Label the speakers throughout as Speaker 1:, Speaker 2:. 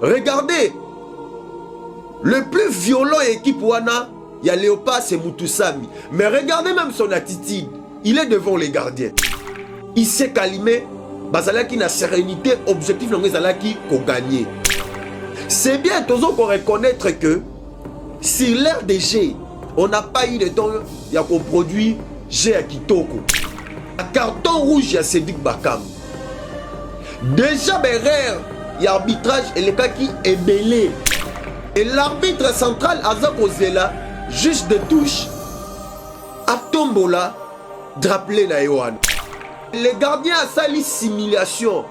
Speaker 1: Regardez, le plus violent équipe Wana, il y a Léopard, c'est Mutusami. Mais regardez même son attitude. Il est devant les gardiens. Il s'est calmé. Bazalaki na sérénité, objectif Bazalaki qu'on gagne. C'est bien toujours qu'on reconnaître que sur l'ère des G, on n'a pas eu de temps, il y a qu'on produit G à Kitoko. Un carton rouge, il y a Cédric Bakam. Déjà, Berrer, il y a arbitrage et le cas qui est belé. Et l'arbitre central, Azak Ozela, juste de touche, à Tombola, draplé na Yohan. Les gardiens a sali simulation.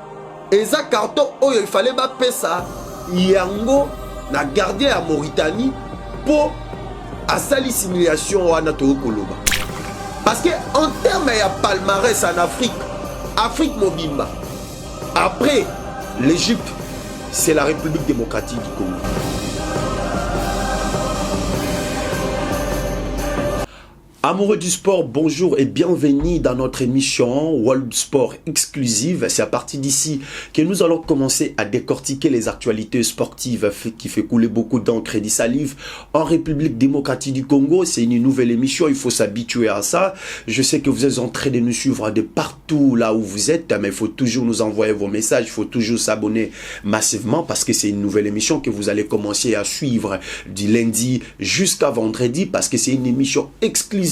Speaker 1: Et ça carton, oh, il fallait pas payer ça. Yango, na gardien à Mauritanie, pour à sali simulation à Nato Koloba. Parce que en termes de palmarès en Afrique, Afrique Mobimba. Après l'Égypte, c'est la République démocratique du Congo. Amoureux du sport, bonjour et bienvenue dans notre émission World Sport Exclusive. C'est à partir d'ici que nous allons commencer à décortiquer les actualités sportives qui fait couler beaucoup d'encre et de salive en République démocratique du Congo. C'est une nouvelle émission, il faut s'habituer à ça. Je sais que vous êtes en train de nous suivre de partout là où vous êtes, mais il faut toujours nous envoyer vos messages, il faut toujours s'abonner massivement parce que c'est une nouvelle émission que vous allez commencer à suivre du lundi jusqu'à vendredi parce que c'est une émission exclusive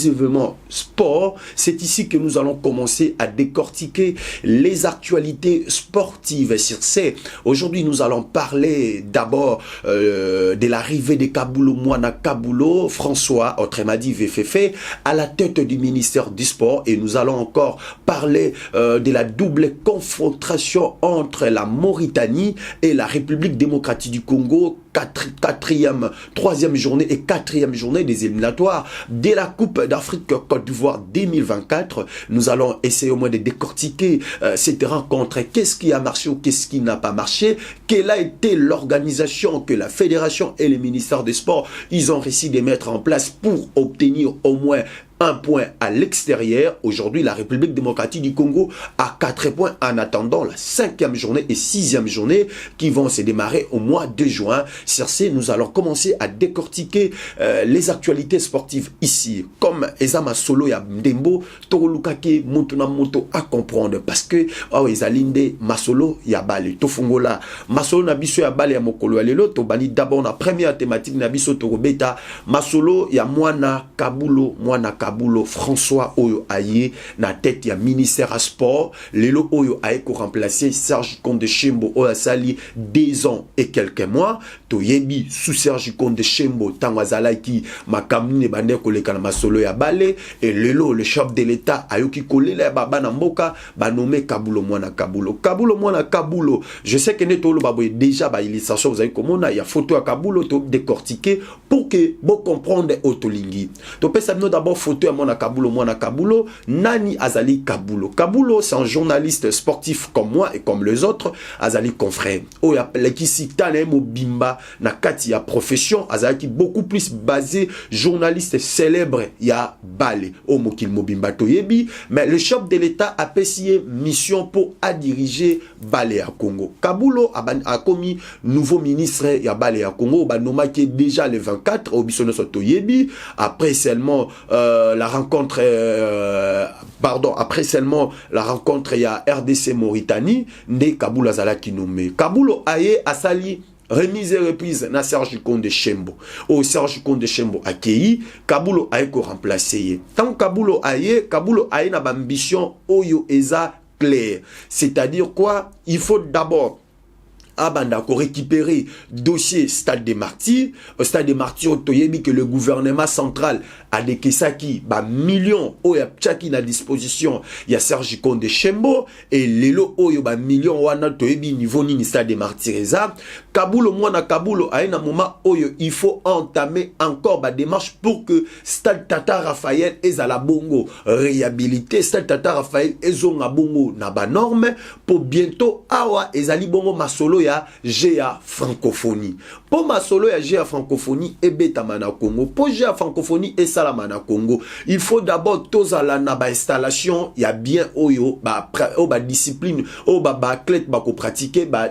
Speaker 1: sport. C'est ici que nous allons commencer à décortiquer les actualités sportives sur C. Aujourd'hui, nous allons parler d'abord de l'arrivée de Kabulo Mwana Kabulo, François, autrement dit VFF, à la tête du ministère du Sport. Et nous allons encore parler de la double confrontation entre la Mauritanie et la République démocratique du Congo, troisième journée et quatrième journée des éliminatoires de la Coupe d'Afrique Côte d'Ivoire 2024. Nous allons essayer au moins de décortiquer cette rencontre. Qu'est-ce qui a marché ou qu'est-ce qui n'a pas marché? Quelle a été l'organisation que la fédération et le ministère des Sports ils ont réussi de mettre en place pour obtenir au moins un point à l'extérieur. Aujourd'hui, la République démocratique du Congo a 4 points en attendant la 5e journée et 6e journée qui vont se démarrer au mois de juin. Sur ce, nous allons commencer à décortiquer les actualités sportives ici. Comme Ezama Solo ya Mdembo, Torolukake, Montona Moto à comprendre parce que Ezalinde Masolo ya Bale, Tofungola, Masolo Nabiso ya Bale ya Mokolo Alelo, Tobani d'abord la première thématique Nabiso Torobeta, Masolo ya Mwana Kabulo, Kabulo François Oyo Aye na tête ya ministère à sport lelo Oyo Aye ko remplacer Serge Konde Chembo Oya Sali 2 ans et quelques mois to yebi sous Serge Konde Chembo tangwazala ki makamine bande koleka na masolo ya Bale et lelo le chef de l'état ayoki kolela baba na mboka ba nommé Kabulo Mwana Kabulo je sais que netolo baboye déjà ba illustration vous avez komona ya photo ya Kabulo to décortiquer pour que vous comprendre otolingi to pesa bino d'abord photo à Mwana Kabulo, Nani Azali Kabulo. Kabulo, c'est un journaliste sportif comme moi et comme les autres. Azali confrère. Oh, ya pelekisi tane mo bimba na kati ya profession. Azali beaucoup plus basé journaliste célèbre ya Bale. Oh, mokil mo bimba toyebi. Mais le chef de l'État a payé mission pour à diriger Bale à Congo. Kabulo a commis nouveau ministre ya Bale à Congo. Ba noma qui est déjà le 24 au bisono toyebi. Après seulement après seulement la rencontre il y a RDC Mauritanie ne Kabulo Azalaki nommé Kabulo Aye Asali remise et reprise na Serge Konde Chembo au Serge Konde Chembo accueilli Kabulo Aye ko remplacer tant Kabulo Aye na ambition oyo eza clair, c'est-à-dire quoi, il faut d'abord Abanda ko récupérer dossier Stade des Martyrs. Au Stade des Martyrs, toyebi que le gouvernement central a décaissé ba millions oya tchaki na disposition ya Serge Konde Chembo et lelo oyo ba millions wana toyebi niveau ni Stade des Martyrs eza Kabulo Mwana Kabulo a un moment oyo il faut entamer encore ba démarche pour que Stade Tata Raphaël ezala bongo réhabilité Stade Tata Raphaël ezonga bongo na ba norme pour bientôt awa ezali bongo masolo ya GA francophonie. Pour ma solo ya GA francophonie et betama na Congo. Pour GA francophonie et salama na Congo, il faut d'abord tozala na ba installation ya bien oyo ba discipline ba athlète ba ko pratiquer ba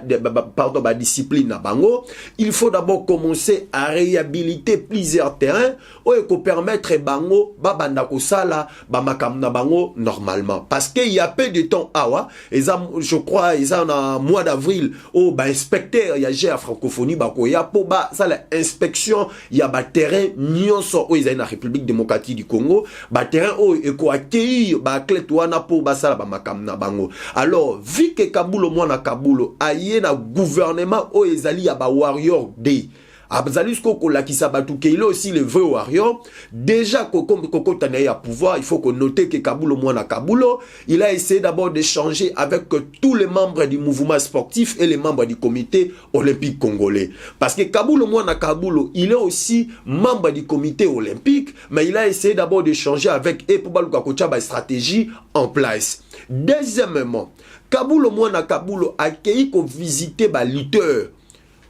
Speaker 1: discipline na bango. Il faut d'abord commencer à réhabiliter plusieurs terrains oyo ko permettre bango ba banda ko sala ba makam na bango normalement parce que il y a peu de temps awa je crois ils ont en mois d'avril ba inspecteur ya GA francophonie ba ko ya po ba ça la inspection ya ba terrain nyonso ils ont na République démocratique du Congo ba terrain e ko accueillir ba athlète wana po ba sala ba makam na bango. Alors vu que Kabulo mwana Kabulo aye na gouvernement o ezali ya ba warrior day il a aussi le vrai warrior. Déjà, Koko Tanaï a pouvoir, il faut qu'on note que Kabulo Mwana Kabulo, il a essayé d'abord d'échanger avec tous les membres du mouvement sportif et les membres du comité olympique congolais. Parce que Kabulo Mwana Kabulo, il est aussi membre du comité olympique, mais il a essayé d'abord d'échanger avec Epoubalou Kakocha une stratégie en place. Deuxièmement, Kabulo Mwana Kabulo a accueilli qu'on visitait les lutteurs.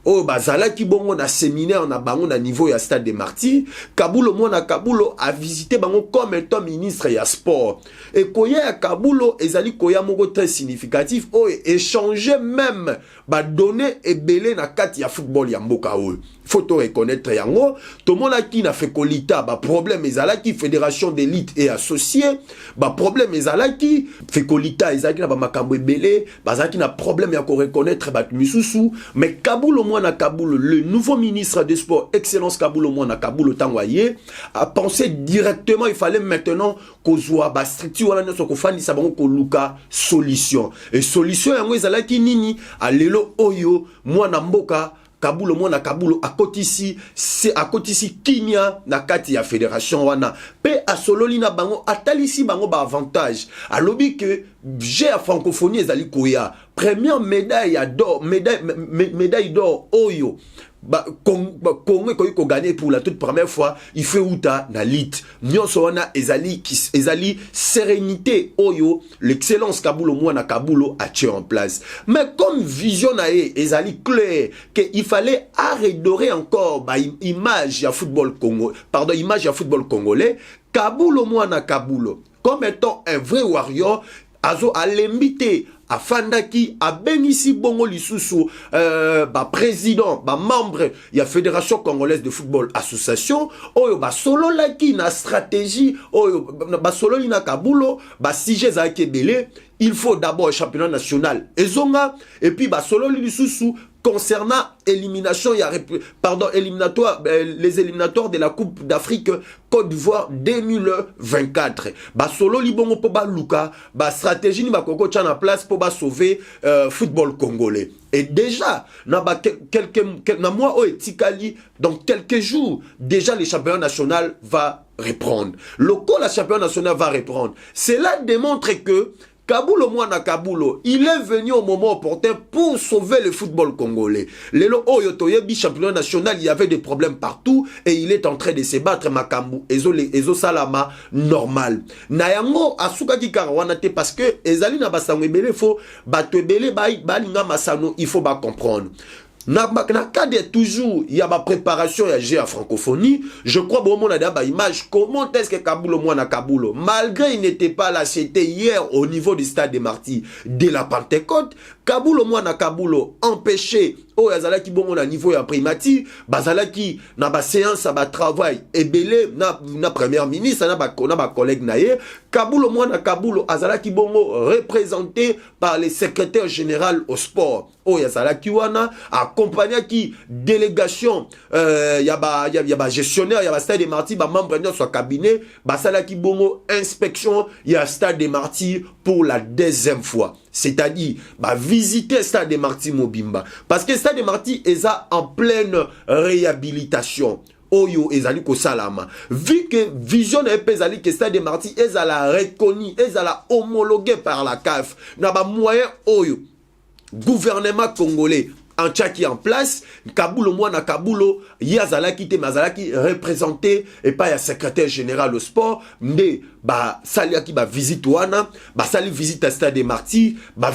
Speaker 1: Oh, bazala ki bongo na séminaire na bango na niveau ya Stade des Martyrs. Kabulo mwana Kabulo a visité bango comme étant ministre ya sport. Et koya ya Kabulo ezali koya moko très significatif. Oh, échanger même ba donner et belé na kati ya football ya mboka o. Faut to reconnaître yango. Tout le monde qui na fait kolita ba problème ezala ki fédération d'élite et associés. Ba problème ezala ki fait kolita ezala ki na ba makambo ebele, bazala ki na problème ya ko reconnaître ba misusu, mais Kabulo Mwana Kabulo, le nouveau ministre des Sports, Excellence Kabulo Mwana Kabulo Tangwaye, a pensé directement, il fallait maintenant qu'on soit ba structure wala nso ko fandi sabango ko luka solution. Et solution yango ezala ki nini? Alelo oyo mwana mboka Kabulo mwana Kabulo à côté ici kinya na kati ya fédération wana pe asololi na bango atalisi bango ba avantage alobi que j'ai à francophonie ezali koya première médaille d'or médaille d'or oyo Congo ko gagner pour la toute première fois il fait outa na lit nyonso wana ezali sérénité oyo l'excellence Kabulo mwana Kabulo a tué en place mais comme vision na ezali clair que il fallait redorer encore image ya football Congo image ya football congolais Kabulo mwana Kabulo comme étant un vrai warrior azo alembité afandaki abengisi bongo lisusu président membre ya fédération congolaise de football association oyo basololaki na stratégie oyo basololi na Kabulo sujet za kebele il faut d'abord championnat national ezonga et puis basololi lisusu concernant élimination éliminatoire les éliminatoires de la Coupe d'Afrique Côte d'Ivoire 2024 solo libongo po luka stratégie ni bakoko tcha na place po sauver football congolais et déjà na mois etikali dans quelques jours déjà le championnat national va reprendre la championnat national va reprendre. Cela démontre que Kabulo mwana Kabulo, il est venu au moment opportun pour sauver le football congolais. Lelo Oyotoyebi, championnat national, il y avait des problèmes partout et il est en train de se battre Makambu, Ezo Salama, normal. Nayango asuka ki karawanate parce que ezali na basango ebele fo batwebele balinga masano, il faut pas comprendre. Na cadre toujours il y a ma préparation à GA francophonie je crois bon mon a image comment est-ce que Kabulo mwana Kabulo malgré il n'était pas là c'était hier au niveau du Stade des Martyrs de la Pentecôte Kabulo mwana Kabulo empêché au yazalaki bon na niveau ya primati bazalaki na ba séance ba travail ebele na premier ministre na ba collègue naye Kabulo mwana Kabulo azalaki bongo représenté par le secrétaire général au sport o yazalaki wana accompagné qui délégation ya ba gestionnaire ya ba Stade des Martyrs ba membre de son cabinet basalaki bongo inspection ya Stade des Martyrs pour la deuxième fois. C'est-à-dire, visiter Stade des Martyrs Mobimba. Parce que Stade des Martyrs est en pleine réhabilitation. Oyo ezali ko salama. Vu que vision et ezali que Stade des Martyrs est à la reconnu, est à la homologué par la CAF. Na ba moyen oyo gouvernement congolais Anchaki en place, Kabulo mwana Kabulo, Yazalaki te Mazalaki représenté et pas ya secrétaire général au sport, mais ba saliaki ba visite wana, ba sali visite à Stade des Martyrs, ba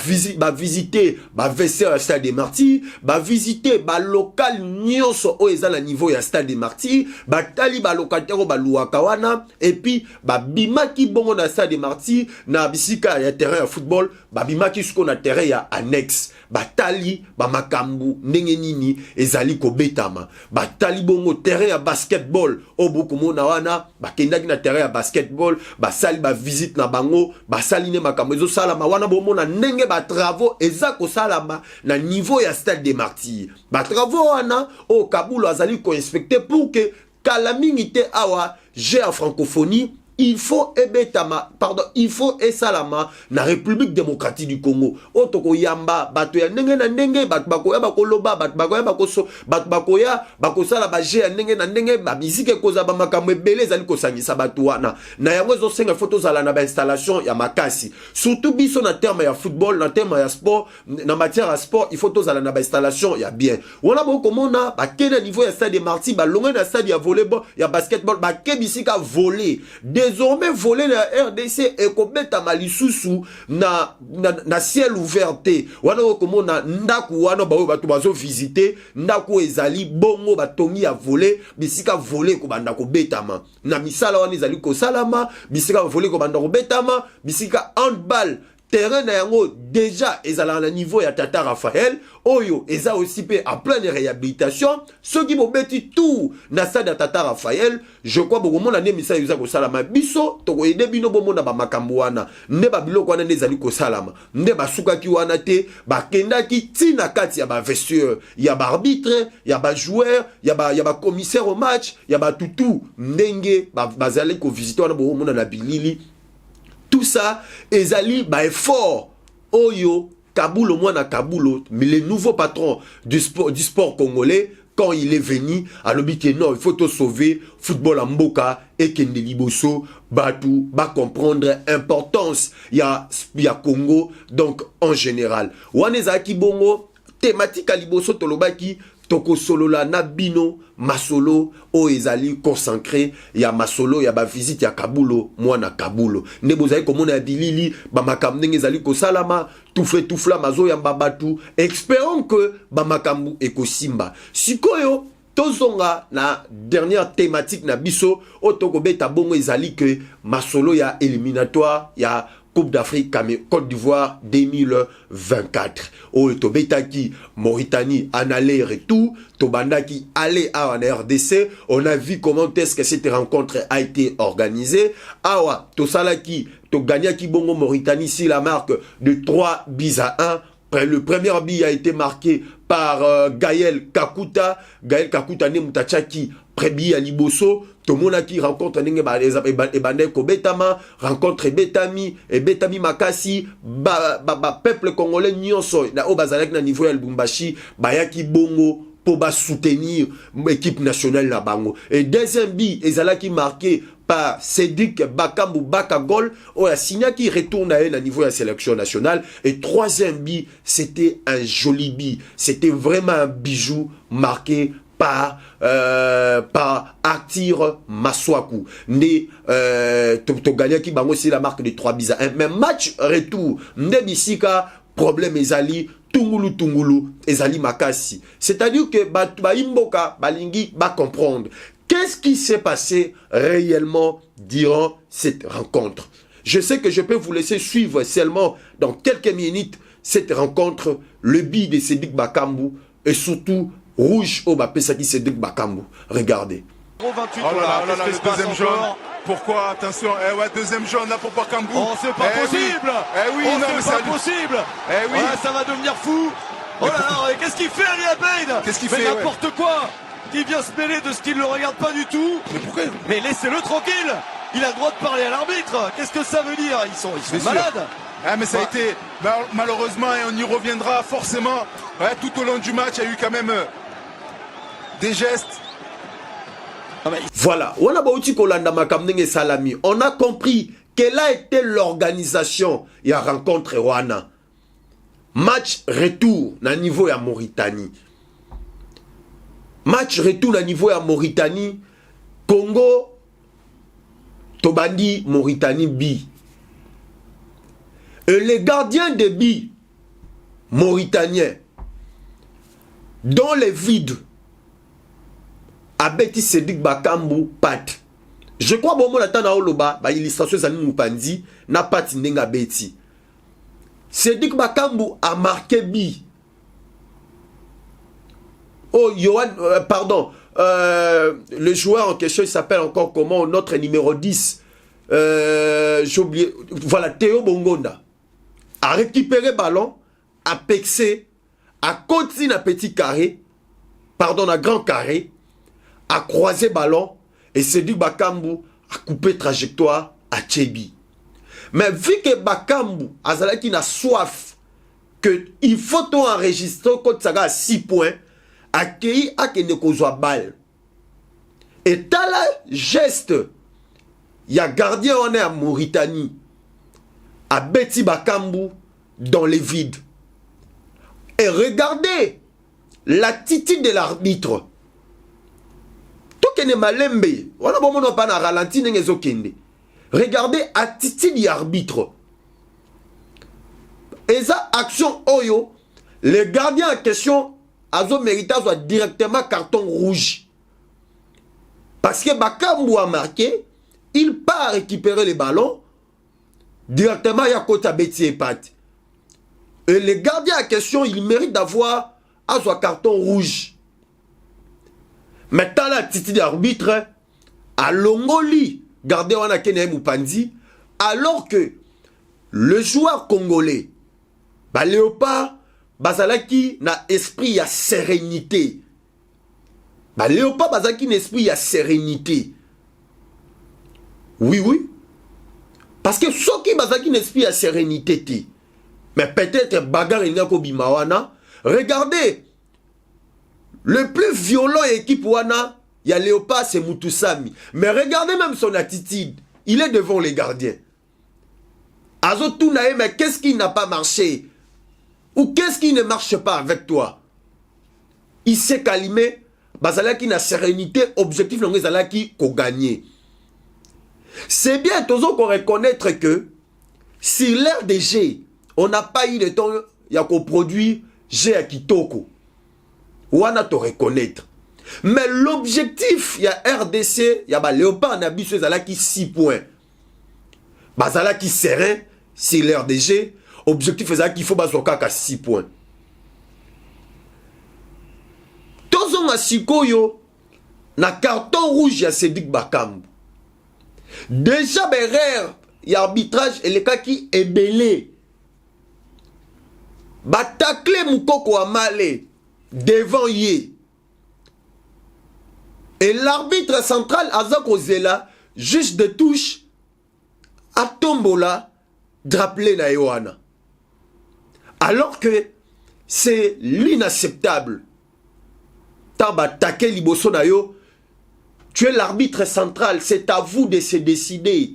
Speaker 1: visiter ba vestiaire à Stade des Martyrs, ba visiter ba local nyonso o eza na niveau ya Stade des Martyrs, ba tali ba locataire ba luaka wana et puis ba bimaki bongo na Stade des Martyrs na bisika ya terrain ya football, ba bimaki suko na terrain ya annexe, ba tali ba makambu ndenge nini ezali kobetama, ba tali bongo terrain ya basketball o boku mona wana, ba kendaki na terrain ya basketball, ba sali ba visite na bango, ba sali ne makambo ezo salama wana bomona ndenge ba travaux eza ko salama na niveau ya Stade des Martyrs, ba travaux wana o Kabulo azali ko inspecter pour que kalamingite awa j'ai en francophonie. Il faut il faut esalama na République démocratique du Congo. Otoko yamba bato ya ndenge na ndenge bato bakoya bakoloba bato bakoya bakoso bato bakoya bakosala ba je ndenge na ndenge ba musique koza ba makambo ebele ezali kosangisa bato wana. Na yango zo senga photo zala na ba installation ya makasi. Surtout biso na terme ya football, na terme ya sport, na matière ya sport, il faut tozala na ba installation ya bien. Wana boko mona ba kena niveau ya Stade des Martyrs, ba longa na stade ya volleyball, ya basketball, ba kebisika voler. Désormais, voler la RDC et kobeta malisusu na ciel ouvert. Wana komona ndaku wana ba bato bazo visiter, ndaku ezali bongo batongi ya voler, bisika voler ko banda ko betama. Na misala wana ezali ko salama, bisika voler ko banda ko betama, bisika handball terrain na yango déjà ezala na niveau ya Tata Raphaël oyo eza aussi pe en pleine réhabilitation ceux qui bobeti tout na stade ya Tata Raphaël je crois beaucoup mona ne misa yuza ko salama biso to ko ede bino bomona ba makambo wana nde ba biloko wana nde ezali ko salama nde ba sukaki wana te ba kendaki tina kati ya ba vestiaire ya ba arbitre ya ba joueur ya ba commissaire au match ya ba tutu ndenge bazali ko visiter wana bomona na bilili. Tout ça, ezali ba effort oyo Kabulo mwana Kabulo, mais le nouveau patron du sport congolais quand il est venu à l'obité non, il faut te sauver football en Mboka et Kende Liboso Batu va comprendre importance ya Congo donc en général. Wanezaki bongo thématique à Liboso tolobaki toko solo la nabino masolo o ezali consacré ya masolo ya ba visite ya Kabulo mwana Kabulo ne bozali komona ya bilili ba makambu ezali ko salama tufla mazo ya mbabatu espérons que ba makambu ekosimba sikoyo tozonga na dernière thématique na biso otoko beta bongo ezali que masolo ya éliminatoire ya Coupe d'Afrique, Côte d'Ivoire 2024. Oh, Tobetaki, Mauritanie, en aller-retour. Tobandaki, aller à en RDC. On a vu comment est-ce que cette rencontre a été organisée. Awa, Tosalaki, Toganyaki Bongo Mauritanie, si la marque de 3-1. Le premier but a été marqué par Gaël Kakuta. Gaël Kakuta ne mutachaki prébi à Liboso. Tomonaki rencontre Ebane Kobetama, rencontre Betami, et Betami Makasi, peuple congolais nyonso, na Obazalek na niveau ya Lubumbashi, Bayaki Bongo, pour soutenir l'équipe nationale na Bango. Et deuxième but, ezalaki marqué par Cédric Bakambu Bakagol, ou a signé qui retourne à elle à niveau de la sélection nationale. Et troisième but, c'était un joli but. C'était vraiment un bijou marqué par Aktir Maswaku. Né Togania qui bango c'est la marque de 3-1. Mais match retour, Ndebisika, problème ezali, Tungulu, ezali Makasi. C'est-à-dire que Baimboka, Balingi, va comprendre. Qu'est-ce qui s'est passé réellement durant cette rencontre? Je sais que je peux vous laisser suivre seulement dans quelques minutes cette rencontre, le but de Cédric Bakambu et surtout rouge au Bapesaki Cédric Bakambu. Regardez.
Speaker 2: 28, oh là là, le deuxième jaune. Pourquoi? Attention, ouais, deuxième jaune là pour Bakambu.
Speaker 3: Oh, c'est pas possible.
Speaker 2: Oui,
Speaker 3: oh,
Speaker 2: non,
Speaker 3: c'est pas possible.
Speaker 2: Oui.
Speaker 3: Ouais, ça va devenir fou. Oh là là, qu'est-ce qu'il fait, Ali Abeid?
Speaker 2: Qu'est-ce qu'il fait?
Speaker 3: N'importe quoi. Il vient se mêler de ce qu'il ne regarde pas du tout.
Speaker 2: Mais pourquoi?
Speaker 3: Mais laissez-le tranquille. Il a le droit de parler à l'arbitre. Qu'est-ce que ça veut dire? Ils sont malades.
Speaker 2: Ah, mais ça a été, malheureusement, et on y reviendra forcément, tout au long du match, il y a eu quand même des gestes.
Speaker 1: Voilà, on a compris quelle a été l'organisation et la rencontre Rwanda. match retour na niveau ya Mauritanie. Match retour na niveau ya Mauritanie. Congo Tobandi Mauritanie bi. Et les gardiens de bi mauritaniens dans les vides Abeti Sedik Bakambu Pat. Je crois bon mon attend na oloba ba illustration zani Mupandi na Pat ndenga beti. Sedik Bakambu a marqué bi. Oh Johan pardon, le joueur en question il s'appelle encore comment, notre numéro 10 j'ai oublié, voilà, Théo Bongonda a récupéré ballon, a pexé, a continué un petit carré, pardon, un grand carré, a croisé ballon et Sedik Bakambu a coupé trajectoire à Tchebi. Mais vu que Bakambu Azalaki n'a soif que il faut tout enregistrer quand ça a 6 points, accueilli à Kene Kozwa balle. Et t'as là geste, il y a gardien on est à Mauritanie, à Beti Bakambu dans les vides. Et regardez l'attitude de l'arbitre. Tout kene malembe, on a bon pas na ralenti n'engezo kende. Regardez l'attitude de l'arbitre. Et ça action oyo, le gardien en question Azo mérita soit directement carton rouge. Parce que Bakambu a marqué, il part récupérer les ballons, directement il y a Kota Beti et Pat. Et le gardien en question, il mérite d'avoir un carton rouge. Maintenant, l'attitude d'arbitre, à Longoli, gardien on a Kene Mupandi, alors que le joueur congolais, Léopard, Bazalaki na esprit ya sérénité. Léopard Bazalaki na esprit ya sérénité. Oui, oui. Parce que ce qui Bazalaki na esprit ya sérénité. Mais peut-être bagarre il y a Bimawana. Regardez. Le plus violent équipe wana, il y a Léopard, c'est Mutusami. Mais regardez même son attitude. Il est devant les gardiens. Azotounae, mais qu'est-ce qui n'a pas marché? Ou qu'est-ce qui ne marche pas avec toi? Il s'est calmé. Bazalaki na sérénité, objectif non Bazalaki ko gagner. C'est bien toujours qu'on reconnaître que sur l'ère des G, on n'a pas eu de temps il y a qu'on produit G à Kitoko. Ou on a te reconnaître. Mais l'objectif, il y a RDC, il y a Léopard Nabi Bazalaki 6 points. Bazalaki serein sur l'ère des G. Objectif est qu'il faut bazoka 6 points. Tozo Masikoyo na carton rouge ya Sedik Bakambu. Déjà berère y arbitrage et le cas qui est belé. Batakle Moukoko Amale devant yé. Et l'arbitre central Azako Zela juste de touche à Tombola draplé na Yohana. Alors que c'est l'inacceptable. Tabatake liboso na yo, tu es l'arbitre central, c'est à vous de se décider.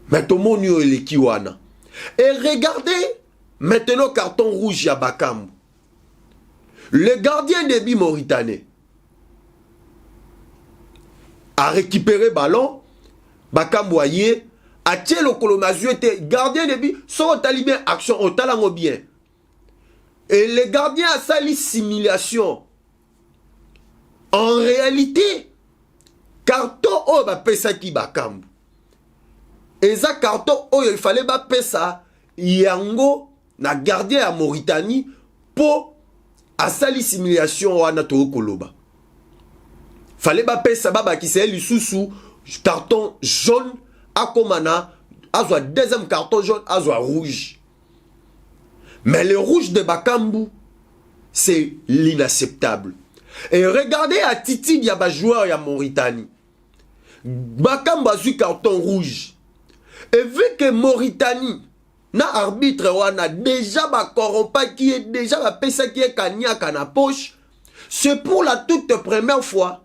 Speaker 1: Mais tout le monde est kiwana. Et regardez maintenant carton rouge à Bakambu. Le gardien de bi mauritanais a récupéré ballon, Bakambu aye. Atie le Kolomazio était gardien de but, soit au bien action, au talent bien. Et le gardien a sali simulation. En réalité, carton o ba pesa ki Bakambu. Et ça carton o il fallait ba pesa yango na gardien à Mauritanie pour a sali simulation wana to koloba. Fallait ba pesa baba ki c'est lisusu carton jaune. Akomana, azwa deuxième carton jaune, azwa rouge. Mais le rouge de Bakambu, c'est l'inacceptable. Et regardez l'attitude de joueur ya Mauritanie. Bakambu a eu carton rouge. Et vu que Mauritanie, na arbitre wana déjà ba corrompa qui est déjà ba pesa qui est kanyaka na poche, c'est pour la toute première fois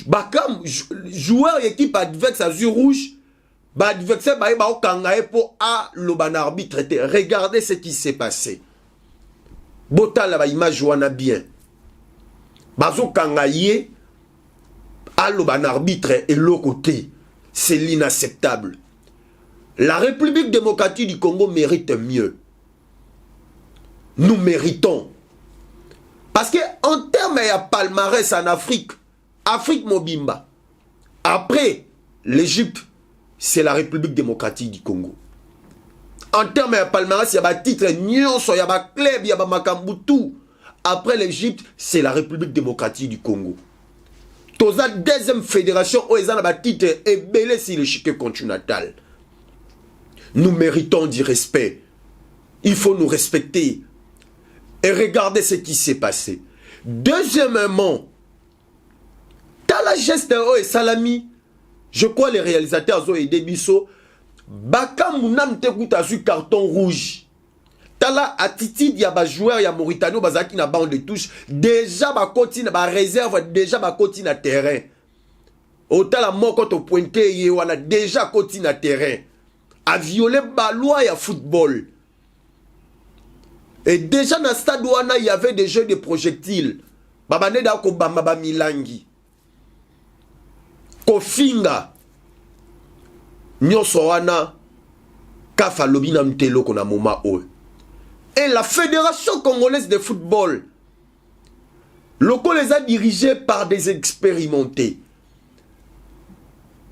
Speaker 1: Bakambu joueur équipe adverse a eu rouge. Bah adversaire bah ba okangae pour a loban arbitre. Regardez ce qui s'est passé. Bota la ba image wana bien. Bazo kangaye a loban arbitre et l'autre côté. C'est l'inacceptable. La République démocratique du Congo mérite mieux. Nous méritons. Parce que en termes de palmarès en Afrique, Afrique Mobimba, après l'Égypte, c'est la République démocratique du Congo. En termes de palmarès, il y a des titres, il y a des clubs, il y a des Makambutu. Après l'Égypte, c'est la République démocratique du Congo. La deuxième fédération, où ils ont des titres et belé si l'échiquier continental. Nous méritons du respect. Il faut nous respecter. Et regardez ce qui s'est passé. Deuxièmement, dans la geste de Salami, je crois les réalisateurs ont aidé Bisso. Bakamounam te kuta sur carton rouge. Tala attitude ya ba joueur ya Mauritanie bazaki na bande de touche déjà ba continue ba réserve déjà ba continue na terrain. Autant la mort quand on pointé y wana déjà continue na terrain. A violer ba loi ya football. Et déjà dans le stade wana il y avait des jeux de projectiles. Babane da ko bamba ba milangi. Kofinga Nyoso wana kafa lobina mtelo kona moma o. Et la Fédération congolaise de football, locaux les a dirigés par des expérimentés.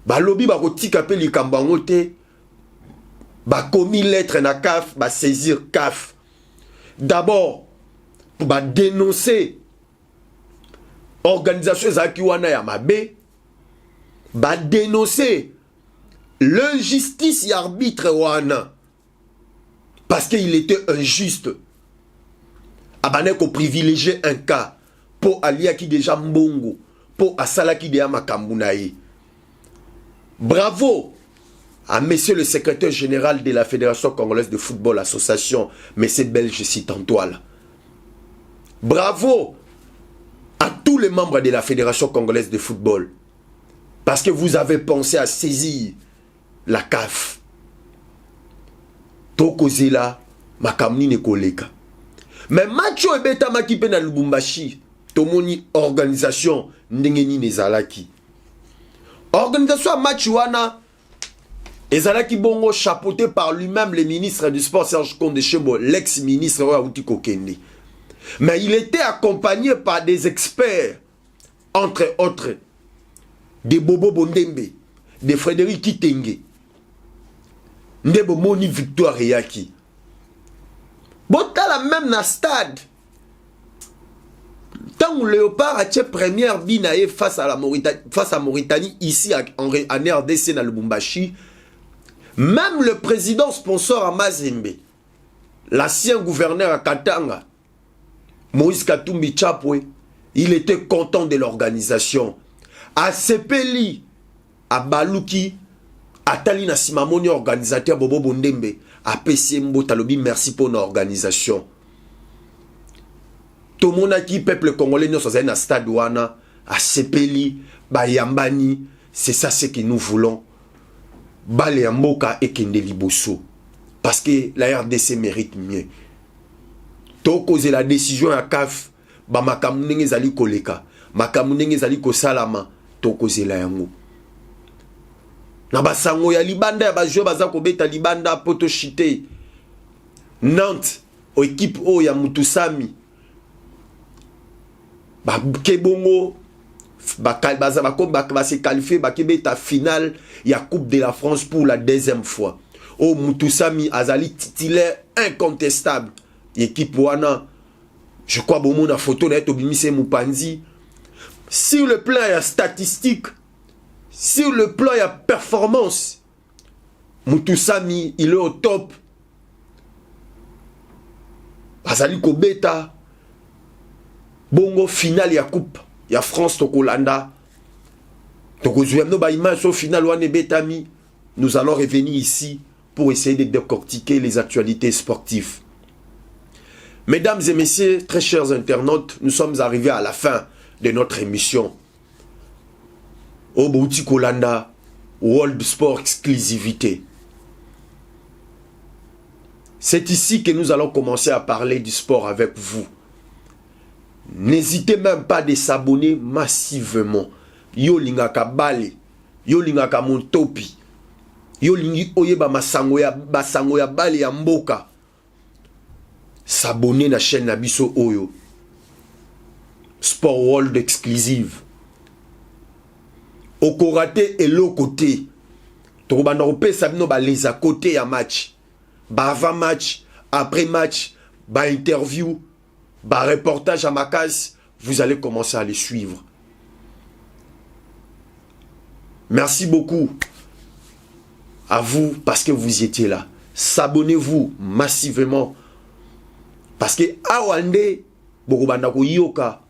Speaker 1: Ba lobi ba roti kapé li kambangote, ba commis lettre na CAF, ba saisir CAF. D'abord, pour ba dénoncer organisation zaki wana ya mabe, ba dénoncer l'injustice et arbitre wana. Parce qu'il était injuste. Abane ko privilégier un cas pour alia qui déjà mbongo, pour asala qui déjà makambunaye. Bravo à monsieur le secrétaire général de la Fédération congolaise de football association, monsieur Belge Sitantoile. Bravo à tous les membres de la Fédération congolaise de football. Parce que vous avez pensé à saisir la CAF. Tokozela makamni ne koleka. Mais Macho ebeta makipe na Lubumbashi, tomoni organisation ndengeni nezalaki. Organisation match wana ezalaki bongo chapeauté par lui-même le ministre du sport Serge Konde Chembo, l'ex-ministre Outi Kokende. Mais il était accompagné par des experts, entre autres de Bobo Bondembe, de Frédéric Kitenge. Ndebo moni victoire yaki. Botala même na stade. Tant que Léopard a été première binae face à la Mauritanie, face à Mauritanie ici en RDC dans le Lubumbashi, même le président sponsor à Mazembe, l'ancien gouverneur à Katanga, Moïse Katumbi Chapwe, il était content de l'organisation. À Sepeli, à Balouki, Atali na simamoni organisateur Bobo Bondembe a PCMbo talobi merci pour l'organisation. Tout le monde qui peuple congolais nous sommes à stade wana à Sepeli, Bayambani, c'est ça ce que nous voulons. Bale Mboka et Kendeli Bosso. Parce que la RDC mérite mieux. To cause la décision à CAF, ba makamunenge zali koleka, makamunenge zali ko salama, to cause la yango. Na basango ya libanda ya bajoueur baza kobeta libanda poto chité Nantes o équipe o ya Mutusami ba kebongo ba se qualifier ba kebeta finale ya Coupe de la France pour la deuxième fois. O Mutusami azali titulaire incontestable équipe wana je crois bomo na photo na tobimise Mupanzi sur le plan statistique. Sur le plan de la performance, Mutusami, il est au top. Azali Kobeta, bongo final ya coupe, ya France Tokolanda. Nous allons revenir ici pour essayer de décortiquer les actualités sportives. Mesdames et messieurs, très chers internautes, nous sommes arrivés à la fin de notre émission. Au Bouti Kolanda, World Sport Exclusivité. C'est ici que nous allons commencer à parler du sport avec vous. N'hésitez même pas de s'abonner massivement. Yo lingaka bale, yo lingaka montopi, yo lingi oyeba masango ya bale ya mboka. S'abonner na chaîne Nabiso Oyo. Sport World Exclusive. Okorate et l'autre côté. Tokobanda opé sabino ba les à côté ya match. Ba avant match, après match, ba interview, ba reportage à ma case, vous allez commencer à les suivre. Merci beaucoup à vous parce que vous étiez là. S'abonnez-vous massivement parce que awande boko banda ko yoka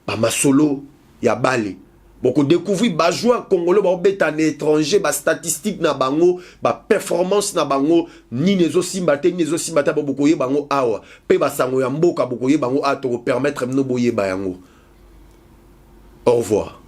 Speaker 1: ba masolo ya bale. Boko découvrir ba joueur congolais ba beta na étranger ba statistique na bango ba performance na bango ni nezo simbate boko ye bango awa pe ba sango ya mboka boko ye bango a to permettre no boye ba yango. Au revoir.